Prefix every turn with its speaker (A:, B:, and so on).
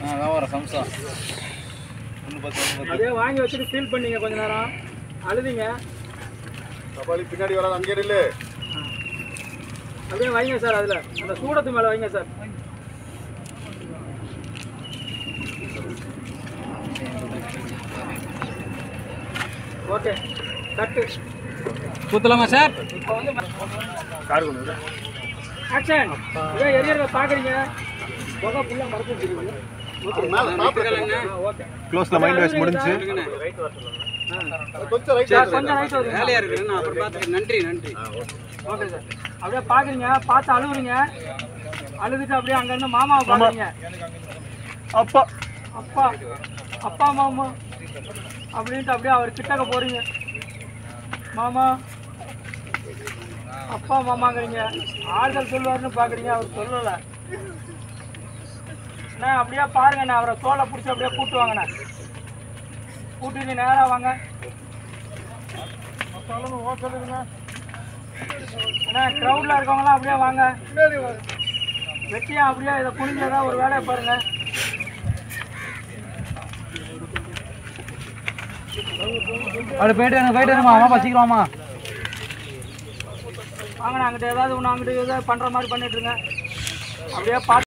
A: வியாபாரம் சம்சா
B: அதே வாங்கி வச்சுட்டு ஃபீல் பண்ணீங்க கொஞ்ச நேரம் அழுதிங்க.
C: தபாலி பின்னாடி வராது அங்கே இல்லை.
B: அப்படியே வைங்க சார், அதில் அந்த சூடத்து மேலே வைங்க சார். ஓகே கட்டு
A: ஊற்றலாமா சார்?
B: இப்போ வந்து ஆக்ஷன். இதான் எரியறத பார்க்குறீங்க, புகை ஃபுல்லாக மறந்து வச்சுருக்கீங்க. ஓகே
C: க்ளோஸ்ல மைண்ட் வாஷ் முடிஞ்சு கொஞ்சம் ரைட்
B: வருது.
A: வேலையா இருக்கு, நான் அப்புறம் பார்த்துக்கிறேன். நன்றி நன்றி.
B: Okay sir. அப்படியே பார்க்குறீங்க, பார்த்து அழுவுறீங்க. அழுதுட்டு அப்படியே அங்கேருந்து மாமாவை பார்க்குறீங்க.
C: அப்பா
B: அப்பா அப்பா மாமா அப்படின்ட்டு அப்படியே அவர் கிட்டக்க போகிறீங்க. மாமா அப்பா மாமாங்கிறீங்க. ஆறுதல் சொல்லுவாருன்னு பார்க்குறீங்க, அவர் சொல்லலை. அண்ணா அப்படியே பாருங்கண்ணா, அவரை தோலை பிடிச்சி அப்படியே கூட்டு வாங்கண்ணா. கூட்டிட்டு நேராக வாங்க அண்ணா. க்ரௌடில் இருக்கவங்களாம் அப்படியே வாங்க. வெட்டியா அப்படியே இதை குனிஞ்சதான் ஒரு வேலையை பாருங்க.
A: அப்படி போயிட்டு வாமா சீக்கிரமா
B: வாங்கண்ணா. அங்கிட்ட ஏதாவது ஒன்று அங்கிட்ட ஏதாவது பண்ணுற மாதிரி பண்ணிட்டுருங்க. அப்படியே பார்த்து